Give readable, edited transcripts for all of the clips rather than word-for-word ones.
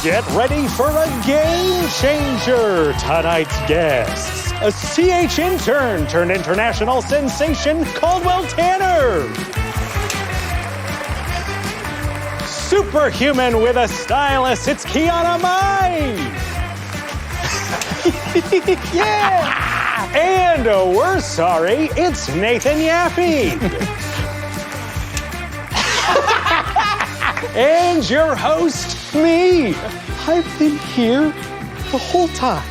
Get ready for a game changer. Tonight's guests, a CH intern turned international sensation, Caldwell Tanner. Superhuman with a stylist, it's Kiana Mai. Yeah! And we're sorry, it's Nathan Yappy. And your host, me. I've been here the whole time.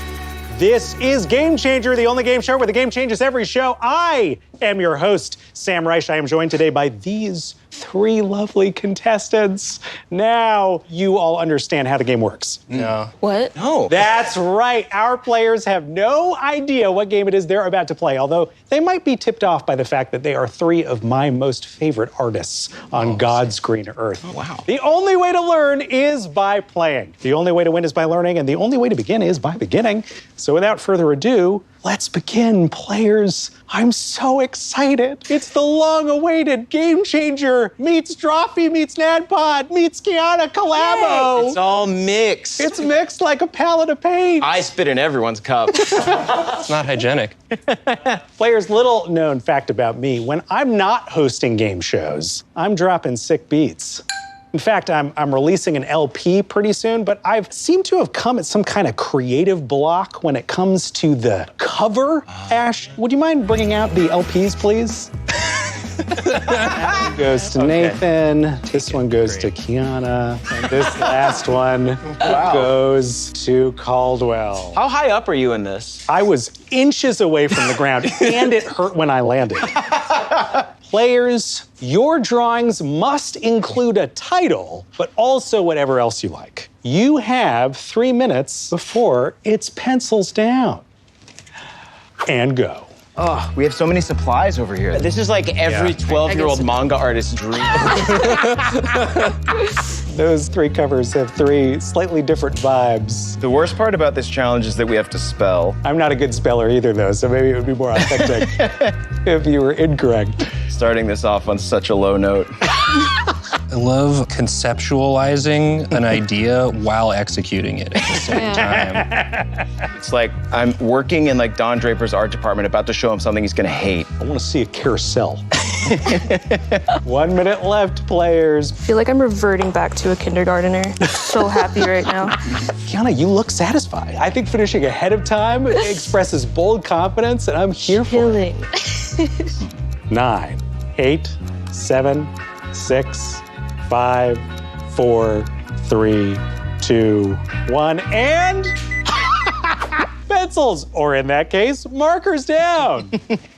This is Game Changer, the only game show where the game changes every show. I am your host, Sam Reich. I am joined today by these three lovely contestants. Now you all understand how the game works. No. What? No. That's right. Our players have no idea what game it is they're about to play, although they might be tipped off by the fact that they are three of my most favorite artists on God's green earth. Oh, wow. The only way to learn is by playing. The only way to win is by learning, and the only way to begin is by beginning. So without further ado, let's begin, players. I'm so excited. It's the long-awaited Game Changer meets Drawfee meets NADPOD meets Kiana collabo. It's all mixed. It's mixed like a palette of paint. I spit in everyone's cup. It's not hygienic. Players, little known fact about me, when I'm not hosting game shows, I'm dropping sick beats. In fact, I'm releasing an LP pretty soon, but I've seemed to have come at some kind of creative block when it comes to the cover. Ash, would you mind bringing out the LPs, please? That one goes to Nathan, this one goes to Kiana, and this last one goes to Caldwell. How high up are you in this? I was inches away from the ground, and it hurt when I landed. Players, your drawings must include a title, but also whatever else you like. You have 3 minutes before it's pencils down. And go. Oh, we have so many supplies over here. This is like every 12-year-old manga artist's dream. Those three covers have three slightly different vibes. The worst part about this challenge is that we have to spell. I'm not a good speller either, though, so maybe it would be more authentic if you were incorrect. Starting this off on such a low note. I love conceptualizing an idea while executing it at the same time. It's like I'm working in like Don Draper's art department, about to show him something he's gonna hate. I want to see a carousel. 1 minute left, players. I feel like I'm reverting back to a kindergartner. So happy right now. Kiana, you look satisfied. I think finishing ahead of time expresses bold confidence, and I'm here for it. Killing. 9, 8, 7, 6, 5, 4, 3, 2, 1, and pencils, or in that case, markers down.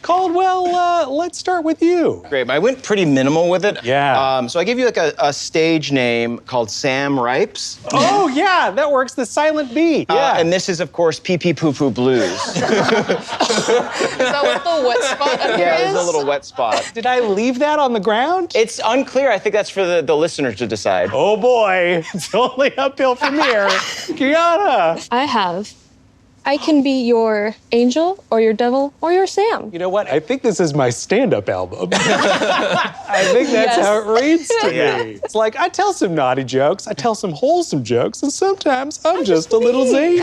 Caldwell, let's start with you. Great. I went pretty minimal with it. Yeah. So I gave you like a stage name called Sam Ripes. Oh, yeah, that works, the silent B. Yeah. And this is, of course, Pee Pee Poo Poo Blues. Is that what the wet spot up here Yeah, is? there's a little wet spot. Did I leave that on the ground? It's unclear. I think that's for the listeners to decide. Oh boy, it's only uphill from here. Kiana. I can be your angel or your devil or your Sam. You know what? I think this is my stand-up album. I think that's how it reads to me. It's like, I tell some naughty jokes, I tell some wholesome jokes, and sometimes I'm just a little zany.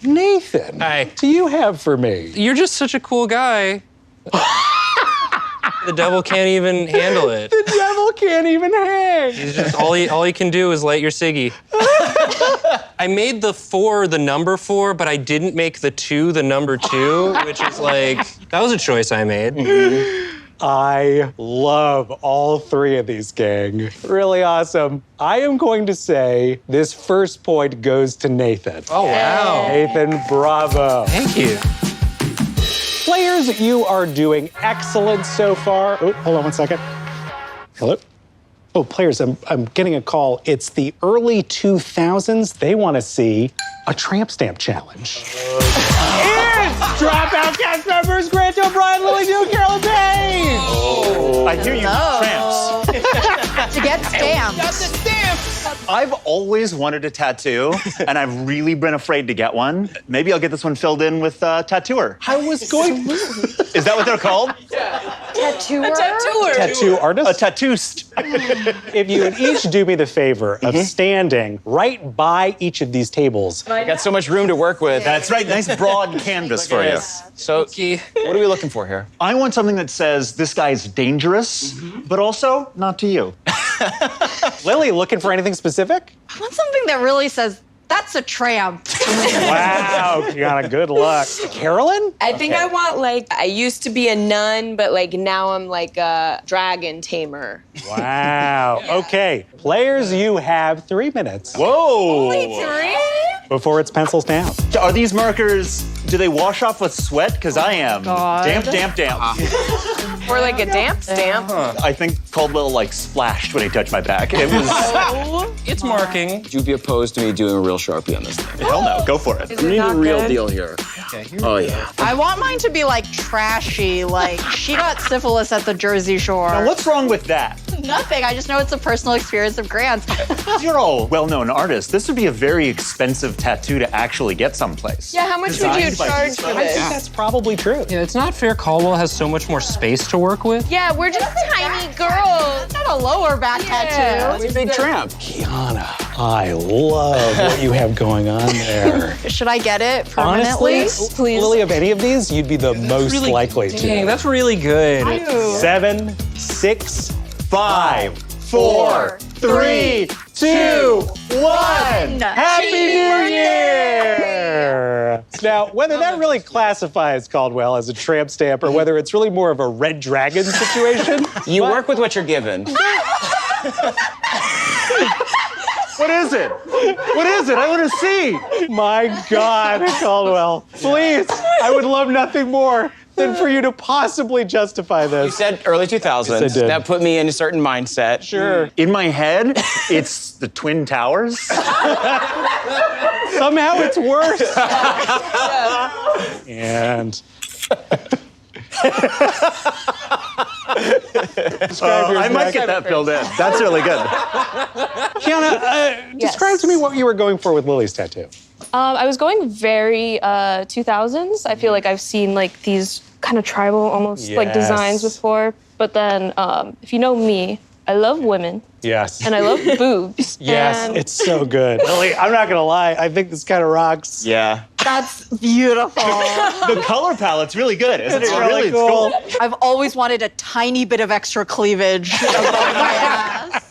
Nathan, Hi. what do you have for me? You're just such a cool guy. The devil can't even handle it. The devil can't even hang. He's just all he can do is light your ciggy. I made the 4 the number 4, but I didn't make the 2 the number 2, which is like, that was a choice I made. I love all three of these, gang. Really awesome. I am going to say this first point goes to Nathan. Oh, wow. Nathan, bravo. Thank you. Players, you are doing excellent so far. Oh, hold on one second. Hello? Oh, players, I'm getting a call. It's the early 2000s. They want to see a tramp stamp challenge. It's Dropout cast members Grant O'Brien, Lily New, Carolyn Payne. I hear you, tramps. To get stamped. Got the stamp! I've always wanted a tattoo, and I've really been afraid to get one. Maybe I'll get this one filled in with tattooer. I was going. Is that what they're called? Tattooer. Tattoo artist? A tattooist. If you would each do me the favor of standing right by each of these tables. I got so much room to work with. That's right. Nice broad canvas for you. So, what are we looking for here? I want something that says this guy's dangerous, but also not to you. Lily, looking for anything specific? I want something that really says, that's a tramp. Wow, Kiana, good luck. Carolyn? I think I want I used to be a nun, but now I'm like a dragon tamer. Wow. Okay, players, you have 3 minutes Whoa. before it's pencils down. Are these markers, do they wash off with sweat? Because I am. Damp. Or like a damp stamp. I think Caldwell splashed when he touched my back. It was, It's marking. Would you be opposed to me doing a real Sharpie on this thing? hell no, go for it. Is it not good? deal here. Oh, yeah. I want mine to be trashy, she got syphilis at the Jersey Shore. Now, what's wrong with that? Nothing, I just know it's a personal experience of Grant's. You're all well-known artists. This would be a very expensive tattoo to actually get someplace. Yeah, how much would you Designed by charge these for guys. this? That's probably true. Yeah, it's not fair. Caldwell has so much more space to work with. Yeah, we're just tiny girls. Not a lower back tattoo. It's a big tramp. Kiana, I love what you have going on there. Should I get it Honestly, permanently? Please. Lily, of any of these, you'd be the most likely Dang, to. that's really good. 7, 6, 5, 4, 3, 2, 1. Happy New Year! Now, whether that really classifies Caldwell as a tramp stamp or whether it's really more of a red dragon situation. You work with what you're given. What is it? What is it? I want to see. My God, Caldwell, please, I would love nothing more than for you to possibly justify You this. said early 2000s. Yes, I did. That put me in a certain mindset. Sure. In my head, it's the Twin Towers. Somehow it's worse. And I might get that filled in. That's really good. Kiana, describe to me what you were going for with Lily's tattoo. I was going very 2000s. I feel like I've seen these kind of tribal almost designs Yes. before. But then if you know me, I love women Yes. and I love boobs. Yes, And it's so good. Lily, I'm not gonna lie, I think this kind of rocks. Yeah. That's beautiful. The color palette's really good, isn't it? It's really cool. I've always wanted a tiny bit of extra cleavage above my ass.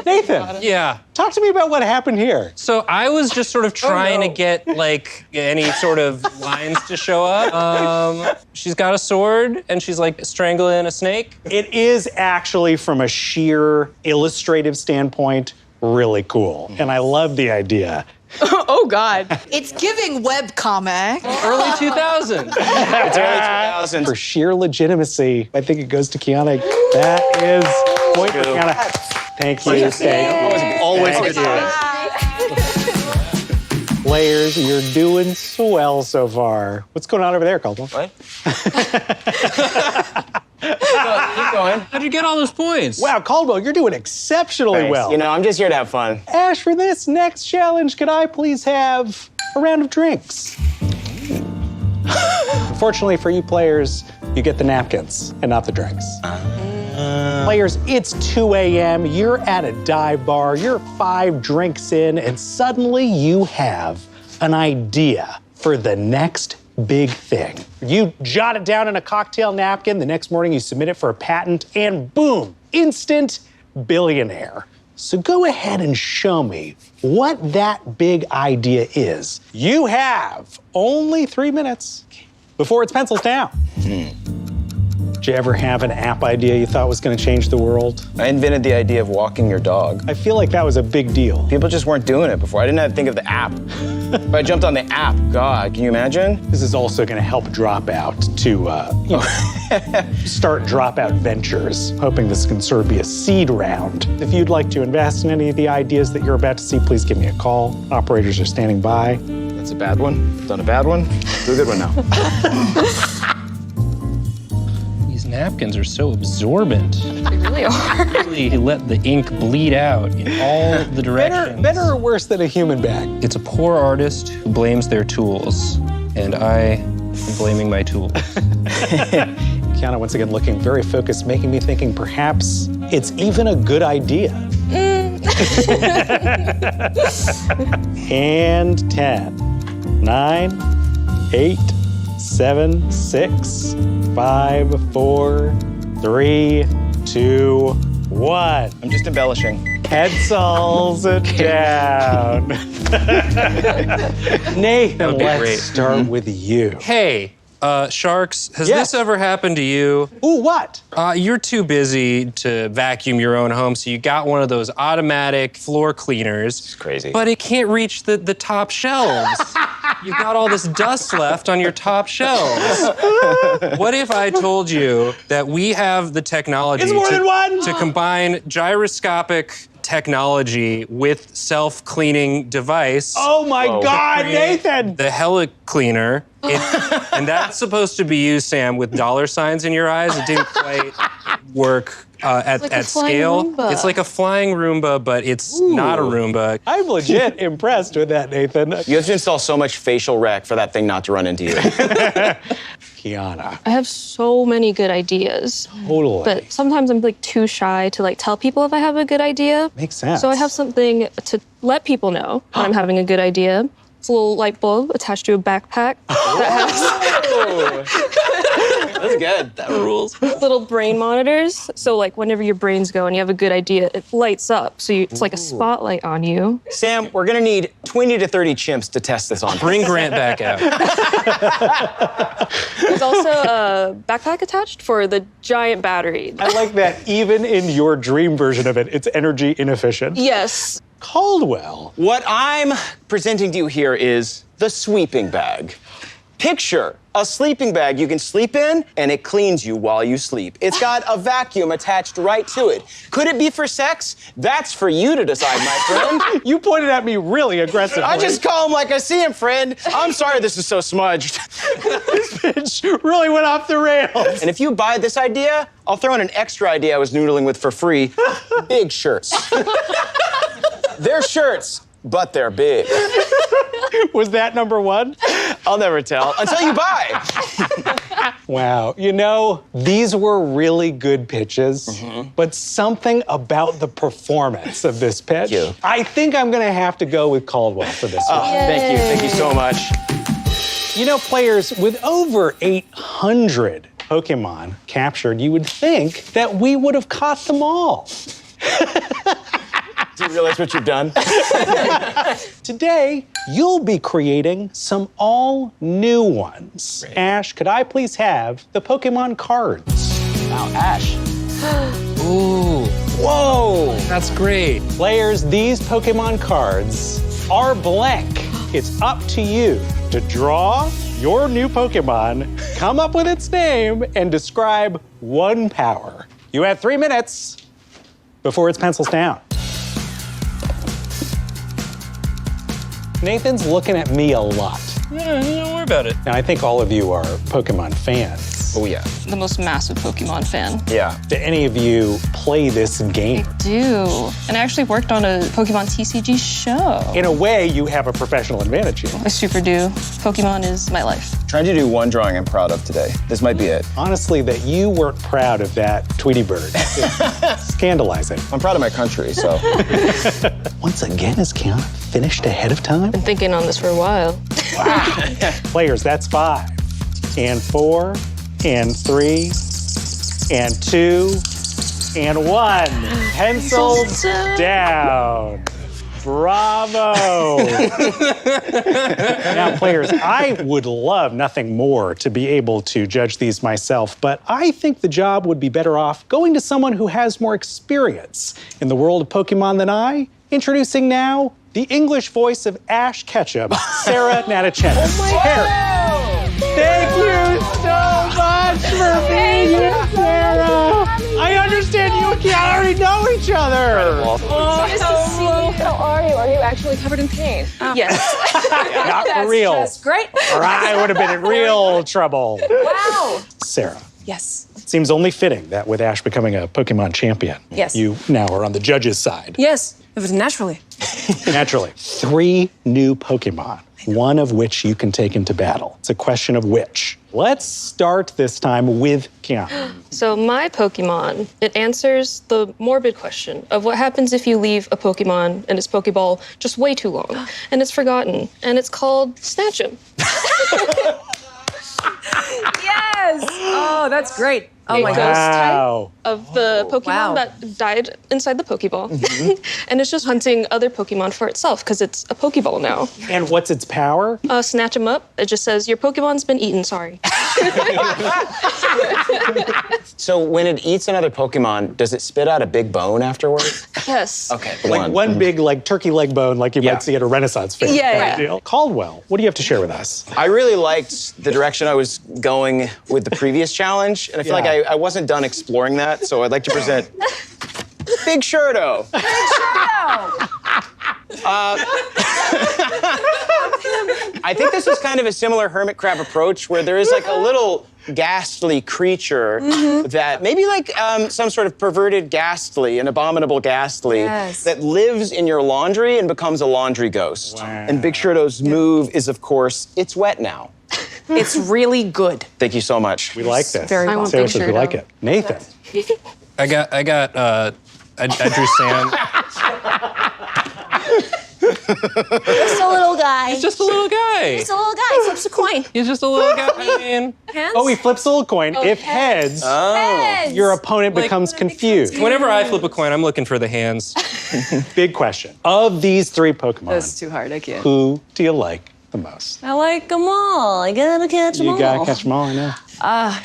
Nathan, Yeah. talk to me about what happened here. So I was just sort of trying to get any sort of lines to show up. She's got a sword and she's strangling a snake. It is actually, from a sheer illustrative standpoint, really cool. And I love the idea. Oh, God. It's giving webcomic. Early 2000s. It's early 2000s. For sheer legitimacy, I think it goes to Kiana. That is point for Kiana. Thank you. Always Thank good to you. Players, you're doing swell so far. What's going on over there, Caldwell? What? Keep going. How'd you get all those points? Wow, Caldwell, you're doing exceptionally Thanks. well. You know, I'm just here to have fun. Ash, for this next challenge, could I please have a round of drinks? Unfortunately for you players, you get the napkins and not the drinks. Players, it's 2 a.m., you're at a dive bar, you're 5 drinks in, and suddenly you have an idea for the next big thing. You jot it down in a cocktail napkin, the next morning you submit it for a patent, and boom, instant billionaire. So go ahead and show me what that big idea is. You have only 3 minutes before it's pencils down. Did you ever have an app idea you thought was going to change the world? I invented the idea of walking your dog. I feel like that was a big deal. People just weren't doing it before. I didn't have to think of the app. If I jumped on the app, God, can you imagine? This is also going to help Dropout to start Dropout Ventures, hoping this can sort of be a seed round. If you'd like to invest in any of the ideas that you're about to see, please give me a call. Operators are standing by. That's a bad one. Done a bad one. Do a good one now. napkins are so absorbent. They really are. Really let the ink bleed out in all the directions. Better or worse than a human bag? It's a poor artist who blames their tools, and I am blaming my tools. Kiana once again looking very focused, making me thinking perhaps it's even a good idea. And 10, 9, 8, 7, 6, 5, 4, 3, 2, 1. I'm just embellishing. Pencils down. Nathan, Okay, let's great. start with you. Hey, Sharks, has Yes. this ever happened to you? Ooh, what? You're too busy to vacuum your own home, so you got one of those automatic floor cleaners. It's crazy. But it can't reach the top shelves. You got all this dust left on your top shelves. What if I told you that we have the technology It's more than one! to combine gyroscopic technology with self-cleaning device? Oh my God, create Nathan! The Heli Cleaner. And that's supposed to be used, Sam, with dollar signs in your eyes. It didn't quite work at like a flying scale. Roomba. It's like a flying Roomba, but it's not a Roomba. I'm legit impressed with that, Nathan. You have to install so much facial rec for that thing not to run into you. Kiana, I have so many good ideas, totally. but sometimes I'm like too shy to like tell people if I have a good idea. Makes sense. So I have something to let people know when I'm having a good idea. It's a little light bulb attached to a backpack That's good. That rules. little brain monitors. So like whenever your brains go and you have a good idea, it lights up. So it's like a spotlight on you. Sam, we're gonna need 20 to 30 chimps to test this on. Bring Grant back out. There's also a backpack attached for the giant battery. I like that even in your dream version of it, it's energy inefficient. Yes. Caldwell. What I'm presenting to you here is the sweeping bag. Picture a sleeping bag you can sleep in, and it cleans you while you sleep. It's got a vacuum attached right to it. Could it be for sex? That's for you to decide, my friend. You pointed at me really aggressively. I just call him like I see him, friend. I'm sorry this is so smudged. This bitch really went off the rails. And if you buy this idea, I'll throw in an extra idea I was noodling with for free. Big shirts. They're shirts, but they're big. Was that number one? I'll never tell until you buy. Wow. You know, these were really good pitches, but something about the performance of this pitch. Thank you. I think I'm going to have to go with Caldwell for this one. Thank you. Thank you so much. You know, players, with over 800 Pokemon captured, you would think that we would have caught them all. Do you realize what you've done? Today, you'll be creating some all new ones. Great. Ash, could I please have the Pokemon cards? Wow, Ash. Ooh, Whoa. that's great. Players, these Pokemon cards are blank. It's up to you to draw your new Pokemon, come up with its name, and describe one power. You have 3 minutes before it's pencils down. Nathan's looking at me a lot. Yeah, don't worry about it. Now, I think all of you are Pokemon fans. Oh, yeah. The most massive Pokemon fan. Yeah. Do any of you play this game? Do. And I actually worked on a Pokemon TCG show. In a way, you have a professional advantage here. I super do. Pokemon is my life. Trying to do one drawing I'm proud of today. This might be it. Honestly, that you weren't proud of that Tweety Bird. It's scandalizing. I'm proud of my country, so. Once again, is Kiana finished ahead of time? Been thinking on this for a while. Players, that's 5, and 4, and 3, and 2, and 1. Pencils down. Bravo. Now, players, I would love nothing more to be able to judge these myself, but I think the job would be better off going to someone who has more experience in the world of Pokemon than I. Introducing now the English voice of Ash Ketchum, Sarah Natachena. Thank you so much for being here, Sarah. I understand you and Kiana already know each other. Nice to see you. How are you? Are you actually covered in paint? Yes. Not for real. That's great. Or I would have been in real trouble. Wow. Sarah, Yes. Seems only fitting that with Ash becoming a Pokemon champion, Yes. you now are on the judge's side. Yes, it was naturally. Naturally. 3 new Pokemon, one of which you can take into battle. It's a question of which. Let's start this time with Kiana. So my Pokemon, it answers the morbid question of what happens if you leave a Pokemon and its Pokeball just way too long and it's forgotten, and it's called Snatch'em. Yes! Oh, that's great. Oh my It gosh. goes type Wow. of the Pokemon Wow. that died inside the Pokeball. And it's just hunting other Pokemon for itself because it's a Pokeball now. And what's its power? Snatch them up. It just says, your Pokemon's been eaten, sorry. So when it eats another Pokemon, does it spit out a big bone afterwards? Yes. Okay, Like one big turkey leg bone like you Yeah. might see at a Renaissance fair. Yeah, kind yeah. of deal. Caldwell, what do you have to share with us? I really liked the direction I was going with the previous challenge, and I feel Yeah. like I wasn't done exploring that, so I'd like to present Big Shirto. I think this is kind of a similar hermit crab approach where there is like a little ghastly creature that maybe like some sort of perverted ghastly, an abominable ghastly Yes. that lives in your laundry and becomes a laundry ghost. And Big Shirto's move is, of course, it's wet now. It's really good. Thank you so much. We like this. Very I want Seriously, Big we Shirto. like it. Nathan. I drew Sam. Just a little guy. He's just a little guy. Just a little guy. Flips a coin. He's just a little guy. I mean, Hands? Oh, he flips a little coin. If heads, Heads. your opponent becomes confused. whenever I flip a coin, I'm looking for the hands. Big question. Of these 3 Pokemon, That's too hard. I can't. who do you like the most? I like them all. I gotta catch them all. You gotta catch them all, I know.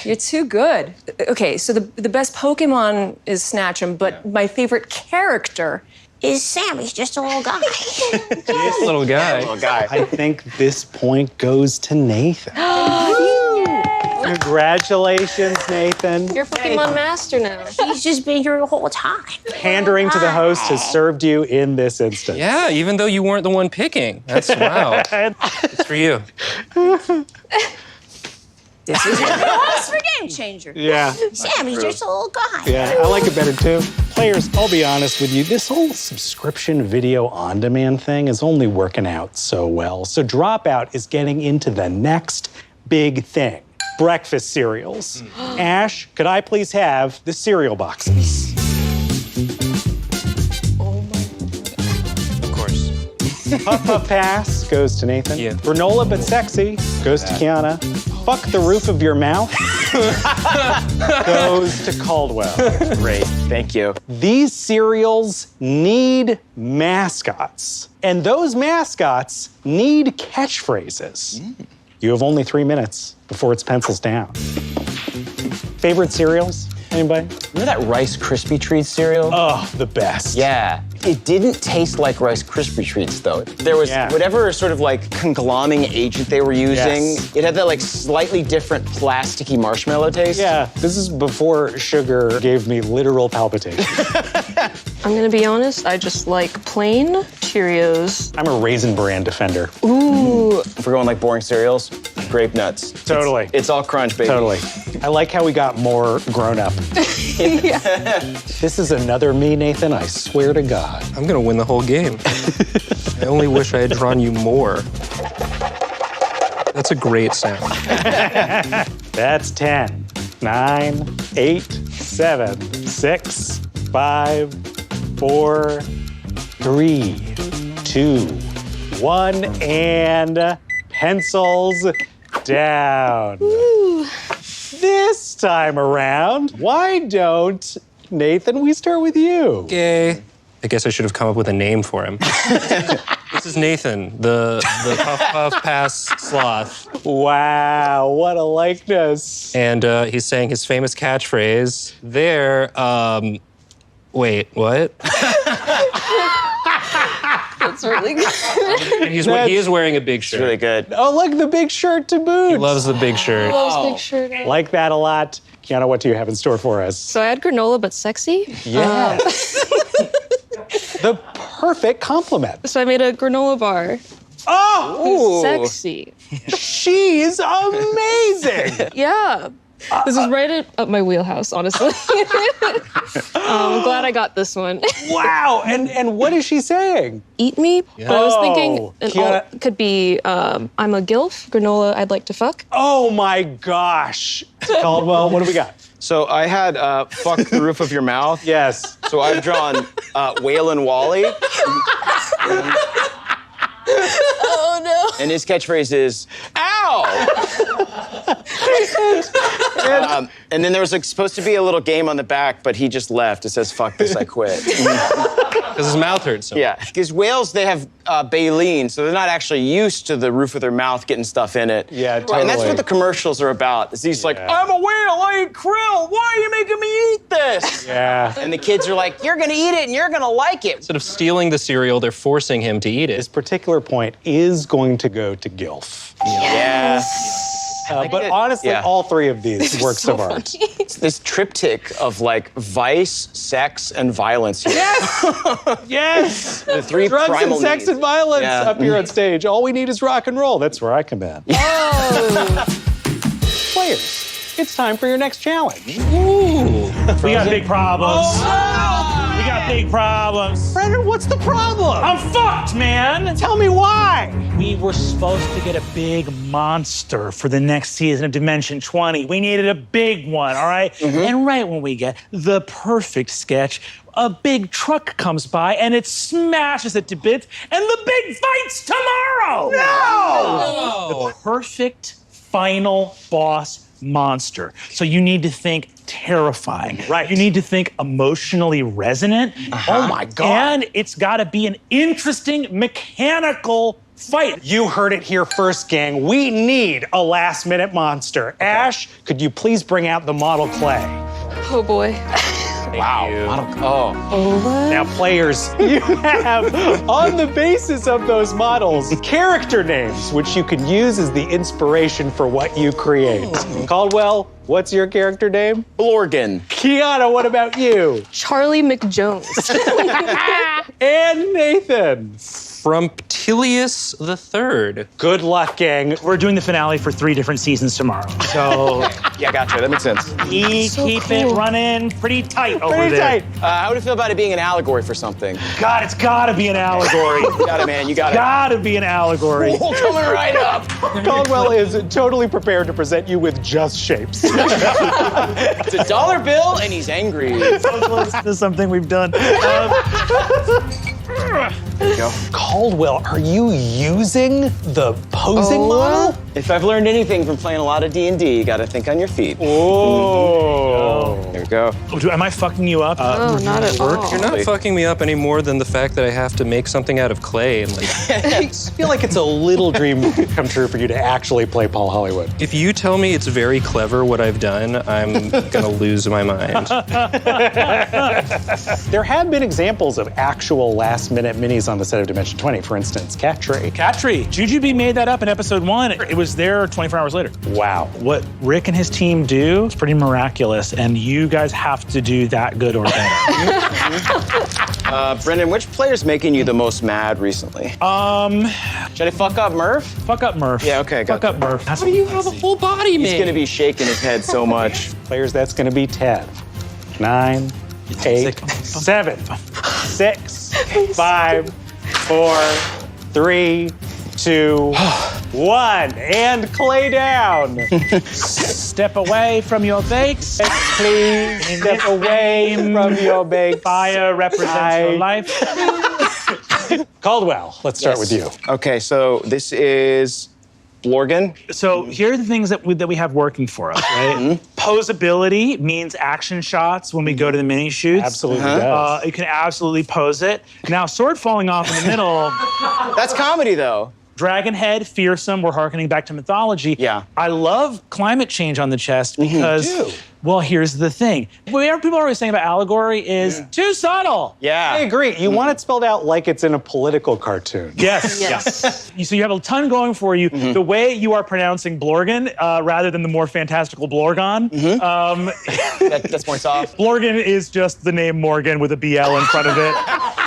You're too good. Okay, so the best Pokemon is Snatch'em, but my favorite character Is Sam? He's just a little guy. This little guy. Little guy. I think this point goes to Nathan. Congratulations, Nathan. You're Pokemon Master now. He's just been here the whole time. Pandering to the host has served you in this instance. Yeah, even though you weren't the one picking. That's wow. It's for you. This is your What's for game changer? Yeah. Sam, he's just a little guy. Yeah, I like it better too. Players, I'll be honest with you, this whole subscription video on demand thing is only working out so well. So Dropout is getting into the next big thing. Breakfast cereals. Ash, could I please have the cereal boxes? Of course. Puff Puff Pass goes to Nathan. Yeah. Granola but sexy goes to Kiana. Fuck the roof of your mouth goes to Caldwell. Great. Thank you. These cereals need mascots, and those mascots need catchphrases. You have only 3 minutes before it's pencils down. Favorite cereals? Anybody? Remember that Rice Krispie Treats cereal? Oh, the best. Yeah. It didn't taste like Rice Krispie Treats, though. There was Yeah. whatever sort of like congloming agent they were using. Yes. It had that like slightly different plasticky marshmallow taste. Yeah, this is before sugar gave me literal palpitations. I'm gonna be honest, I just like plain Cheerios. I'm a Raisin Bran defender. Ooh. If we're going like boring cereals, grape nuts. Totally. It's all crunch, baby. Totally. I like how we got more grown up. This is another me, Nathan, I swear to God. I'm gonna win the whole game. I only wish I had drawn you more. That's a great sound. That's 10, 9, 8, 7, 6, 5, 4, 3, 2, 1, and pencils down. This time around, why don't, Nathan, we start with you? Okay. I guess I should have come up with a name for him. This is Nathan, the Puff Puff Pass sloth. Wow, what a likeness. And he's saying his famous catchphrase there. Wait, what? That's really good. And he is wearing a big shirt. Really good. Oh, look, the big shirt to boot. He loves the big shirt. Those big shirt. Like that a lot. Kiana, what do you have in store for us? So I had granola but sexy. Yes. The perfect compliment. So I made a granola bar. Oh, Sexy. she's amazing. Yeah. This is right up my wheelhouse, honestly. I'm glad I got this one. Wow. And what is she saying? Eat me? But I was thinking Kiana- it could be I'm a gilf, granola I'd like to fuck. Oh my gosh. Caldwell, what do we got? So I had fuck the roof of your mouth. Yes. So I've drawn Waylon Wally. Oh no. And his catchphrase is, ow! And then there was supposed to be a little game on the back, but he just left. It says, fuck this, I quit. Because his mouth hurts so much. Yeah, because whales, they have baleen, so they're not actually used to the roof of their mouth getting stuff in it. Yeah, And that's totally. what the commercials are about. It's these like, I'm a whale, I eat krill, why are you making me eat this? Yeah. And the kids are like, you're gonna eat it and you're gonna like it. Instead of stealing the cereal, they're forcing him to eat This it. particular point is going to go to Gilf. Yeah. But honestly, Yeah. all three of these works of art. It's this triptych of like vice, sex, and violence here. Yes! The three Drugs and primal sex needs. and violence Yeah. up here on stage. All we need is rock and roll. That's where I come in. Oh. Players, it's time for your next challenge. We got big problems. We got big problems. Brendan, what's the problem? I'm fucked, man. Tell me why. We were supposed to get a big monster for the next season of Dimension 20. We needed a big one, all right? And right when we get the perfect sketch, a big truck comes by and it smashes it to bits, and the big fight's tomorrow. No! The perfect final boss monster. So you need to think terrifying. Right. You need to think emotionally resonant. Oh my God. And it's got to be an interesting mechanical fight. You heard it here first, gang. We need a last-minute monster. Ash, could you please bring out the model clay? Oh boy. Wow. Oh. Now, players, you have, on the basis of those models, character names, which you can use as the inspiration for what you create. Caldwell, what's your character name? Blorgan. Kiana, what about you? Charlie McJones. And Nathan. Frumptilius III. Good luck, gang. We're doing the finale for 3 different seasons tomorrow. So Yeah, gotcha. That makes sense. keep it running pretty tight over Pretty there. tight. How would it feel about it being an allegory for something? God, it's gotta be an allegory. You got it, man. You got it. Gotta be an allegory. Oh, coming right up. Caldwell is totally prepared to present you with just shapes. It's a dollar bill, and he's angry. So close to something we've done. There you go. Caldwell, are you using the posing model? If I've learned anything from playing a lot of D&D, you got to think on your feet. Oh. There we go. Am I fucking you up? Oh, not at all. You're not fucking me up any more than the fact that I have to make something out of clay. And like, I feel like it's a little dream come true for you to actually play Paul Hollywood. if you tell me it's very clever what I've done, I'm gonna lose my mind. There have been examples of actual last-minute minis on the set of Dimension 20. For instance, Cat Tree. Cattree. Jujubee made that up in episode 1. It was there 24 hours later. Wow. What Rick and his team do is pretty miraculous, and you guys have to do that good or better. Brendan, which player's making you the most mad recently? Should I fuck up Murph? Fuck up Murph. Yeah, okay, Fuck gotcha. up Murph. How do you have a whole body, man? He's going to be shaking his head so much. Players, that's going to be 10, 9, 8, 7, 6, 5, 4, 3, 2, 1. And clay down. Step away from your bakes. Please step away from your bake. Fire represents your life. Caldwell, let's start with you. Okay, so this is Blorgan. So here are the things that we have working for us, right? Posability means action shots when we go to the mini shoots. Absolutely does. You can absolutely pose it. Now, sword falling off in the middle. That's comedy, though. Dragon head, fearsome, we're harkening back to mythology. Yeah. I love climate change on the chest because, well, here's the thing. What people are always saying about allegory is too subtle. Yeah. I agree. You want it spelled out like it's in a political cartoon. Yes. Yes. So you have a ton going for you. The way you are pronouncing Blorgan, rather than the more fantastical Blorgon, That's points off. Blorgan is just the name Morgan with a BL in front of it.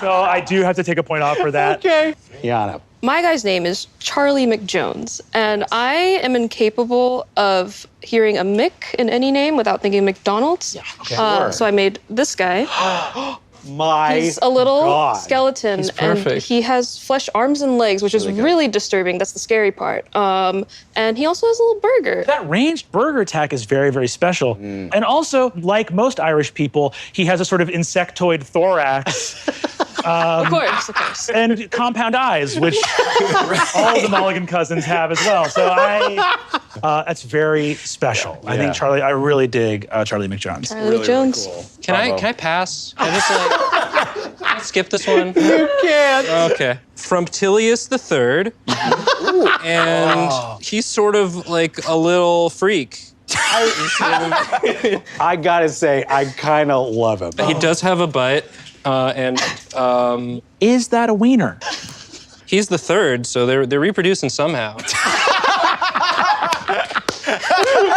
So I do have to take a point off for that. Okay. Yana, My guy's name is Charlie McJones, and I am incapable of hearing a Mick in any name without thinking McDonald's. Yeah, okay. So I made this guy. He's a little skeleton, and he has flesh arms and legs, which is really disturbing. That's the scary part. And he also has a little burger. That ranged burger attack is very, very special. And also, like most Irish people, he has a sort of insectoid thorax. Of course. And compound eyes, which all the Mulligan cousins have as well. So that's very special. I think I really dig Charlie McJones. Charlie McJones. Cool. Can I pass? Can I skip this one? You can't. Okay. Frumptilius III. And he's sort of like a little freak. I gotta say, I kind of love him. He does have a butt, Is that a wiener? He's the third, so they're reproducing somehow.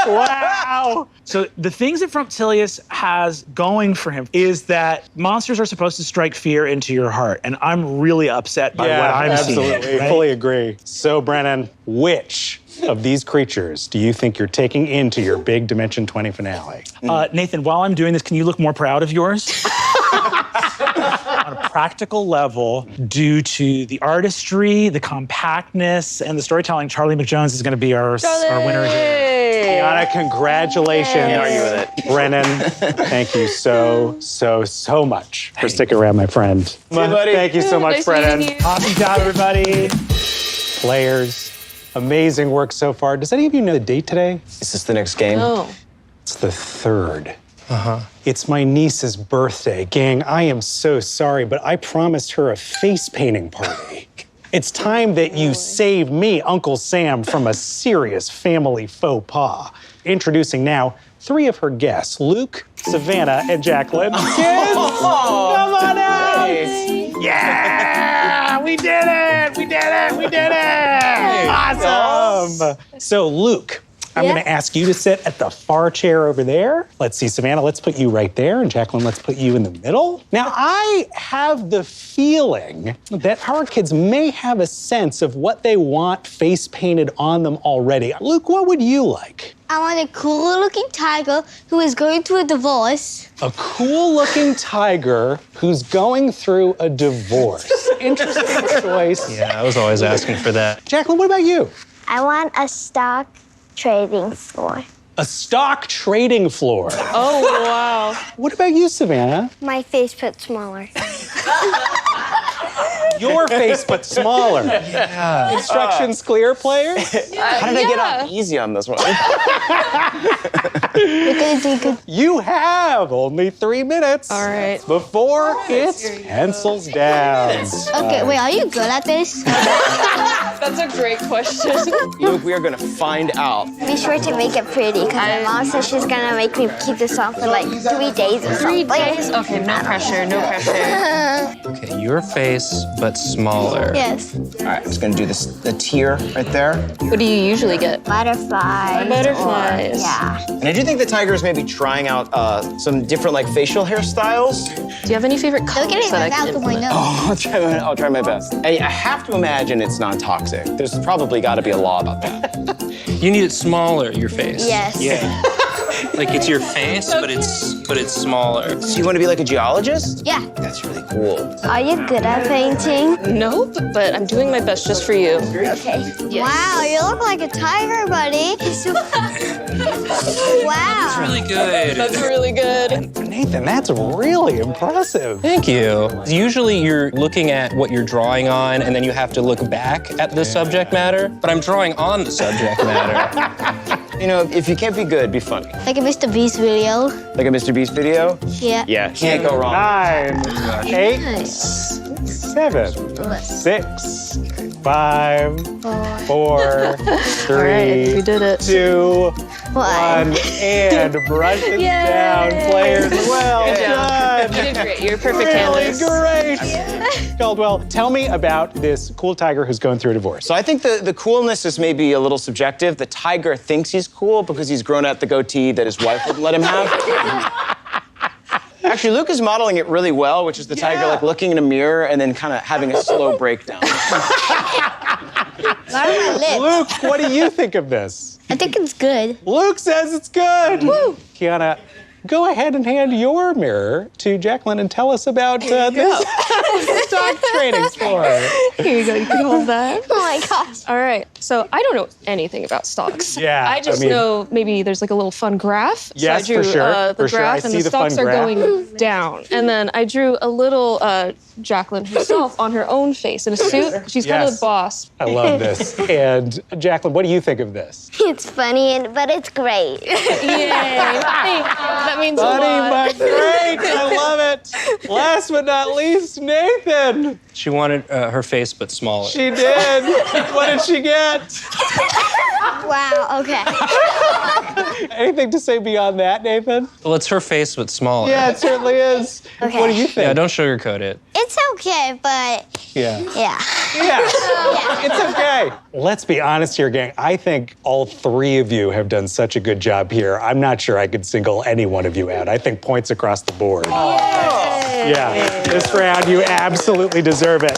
Wow! So the things that Frumptilius has going for him is that monsters are supposed to strike fear into your heart, and I'm really upset by what I'm seeing. Absolutely, right? fully agree. So, Brennan, which of these creatures do you think you're taking into your big Dimension 20 finale? Nathan, while I'm doing this, can you look more proud of yours? On a practical level, due to the artistry, the compactness, and the storytelling, Charlie McJones is going to be our winner. Tiana, congratulations. Can't argue with it. Brennan, thank you so much for sticking around, my friend. See you, buddy. Thank you so much, Nice Brennan. meeting you. Awesome job, everybody. Players, amazing work so far. Does any of you know the date today? Is this the next game? Oh. It's the 3rd. It's my niece's birthday. Gang, I am so sorry, but I promised her a face painting party. It's time that you save me, Uncle Sam, from a serious family faux pas. Introducing now 3 of her guests, Luke, Savannah, and Jacqueline. Kids, come on out! Yeah! We did it! We did it! We did it! Awesome! So, Luke, I'm going to ask you to sit at the far chair over there. Let's see, Savannah, let's put you right there. And Jacqueline, let's put you in the middle. Now, I have the feeling that our kids may have a sense of what they want face painted on them already. Luke, what would you like? I want a cool-looking tiger who is going through a divorce. A cool-looking tiger who's going through a divorce. Interesting choice. Yeah, I was always asking for that. Jacqueline, what about you? I want a stock trading floor. A stock trading floor. Oh, wow. What about you, Savannah? My face put smaller. Your face, but smaller. Yeah. Instructions clear, players? How did I get off easy on this one? You have only 3 minutes. All right. Before it's pencils down. Okay, wait, are you good at this? That's a great question. Luke, we are going to find out. Be sure to make it pretty, because my mom says she's gonna make me keep this on for like 3 days or something. 3 days? Okay, no pressure, no pressure. Okay, your face, but smaller. Yes. All right, I'm just going to do the tear right there. What do you usually get? Butterflies. Butterflies. Yeah. And I do think the tiger is maybe trying out some different like facial hairstyles. Do you have any favorite colors Look at it that I out can the window. Oh, I'll try my best. I have to imagine it's non-toxic. There's probably got to be a law about that. You need it smaller, your face. Yes. Yeah. Like it's your face, but it's smaller. So you want to be like a geologist? Yeah. That's really cool. Are you good at painting? Nope, but I'm doing my best just for you. Okay. Yes. Wow, you look like a tiger, buddy. Wow. Really good. That's really good. Nathan, that's really impressive. Thank you. Usually you're looking at what you're drawing on and then you have to look back at the subject matter, but I'm drawing on the subject matter. You know, if you can't be good, be funny. Like a Mr. Beast video. Like a Mr. Beast video? Yeah. Yeah, can't go wrong. 9, 8, Nice. 7, 6, 5, 4, 3, right, we did it. 2, 1, and brush it down, players. Well Good job. done. You did great. You're a perfect Really canvas. great. Caldwell, tell me about this cool tiger who's going through a divorce. So I think the coolness is maybe a little subjective. The tiger thinks he's cool because he's grown out the goatee that his wife wouldn't let him have. Actually, Luke is modeling it really well, which is the tiger like looking in a mirror and then kind of having a slow breakdown. Luke, what do you think of this? I think it's good. Luke says it's good. Woo. Kiana, go ahead and hand your mirror to Jacqueline and tell us about this stock trading floor. Here you go. You can hold that. Oh my gosh. All right. So I don't know anything about stocks. Yeah, I just I mean- know maybe there's like a little fun graph. Yes, so I drew for sure, the for sure. graph I and see the the fun stocks are graph. going down. And then I drew a little Jacqueline herself on her own face in a suit. She's kind of Yes. the boss. I love this. And Jacqueline, what do you think of this? It's funny, but it's great. Yay. That means a Funny lot. but great. I love it. Last but not least, Nathan. She wanted her face, but smaller. She did. What did she get? Wow, okay. Anything to say beyond that, Nathan? Well, it's her face, but smaller. Yeah, it certainly is. Okay. What do you think? Yeah, don't sugarcoat it. It's okay, but Yeah. yeah. Yeah, it's okay. Let's be honest here, gang. I think all three of you have done such a good job here. I'm not sure I could single any one of you out. I think points across the board. Yeah, this round, you absolutely deserve it.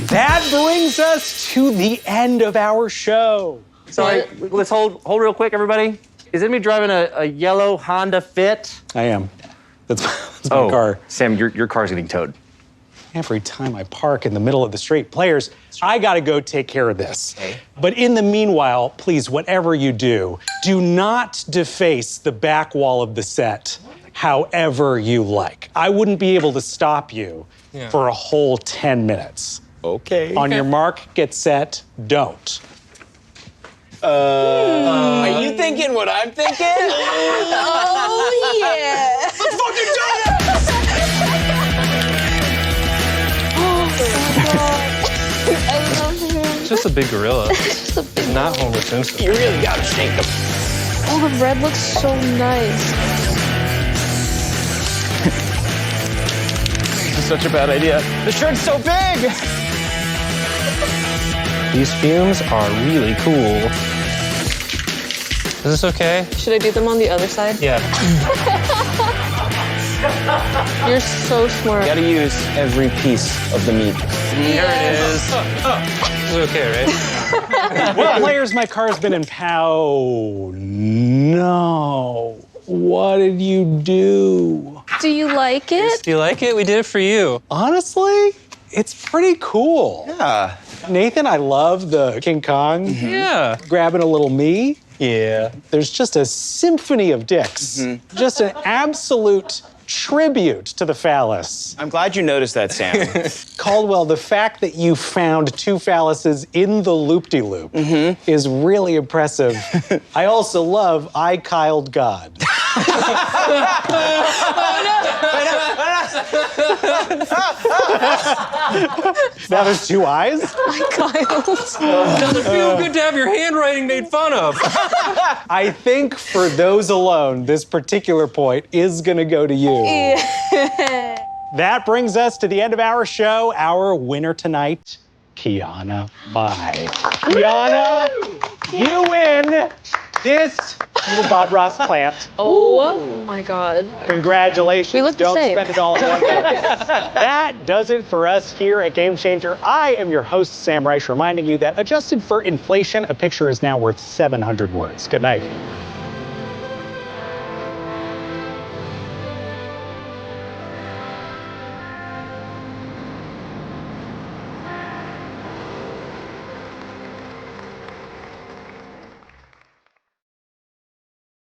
That brings us to the end of our show. Sorry, let's hold real quick, everybody. Is anybody driving a yellow Honda Fit? I am. That's my car. Sam, your car's getting towed. Every time I park in the middle of the street, players, I gotta go take care of this. But in the meanwhile, please, whatever you do not deface the back wall of the set however you like. I wouldn't be able to stop you for a whole 10 minutes. Okay. On your mark, get set, don't. Are you thinking what I'm thinking? Oh, yeah. Let's fucking do it! It's just a big gorilla. Not Homer Simpson. You really gotta shake them. Oh, the red looks so nice. This is such a bad idea. The shirt's so big! These fumes are really cool. Is this okay? Should I do them on the other side? Yeah. You're so smart. You gotta use every piece of the meat. Here it is. This is okay, right? Well, players, my car's been impounded. No. What did you do? Do you like it? Do you like it? We did it for you. Honestly, it's pretty cool. Yeah. Nathan, I love the King Kong. Yeah. Grabbing a little me. Yeah. There's just a symphony of dicks. Just an absolute tribute to the phallus. I'm glad you noticed that, Sam. Caldwell, the fact that you found two phalluses in the loop-de-loop is really impressive. I also love I Kyled God. Now there's two eyes? Doesn't feel good to have your handwriting made fun of. I think for those alone, this particular point is gonna go to you. That brings us to the end of our show. Our winner tonight, Kiana Mai. Kiana, you win this Bob Ross plant. Oh my God. Congratulations. We look the Don't same. spend it all in one go. That does it for us here at Game Changer. I am your host, Sam Reich, reminding you that adjusted for inflation, a picture is now worth 700 words. Good night.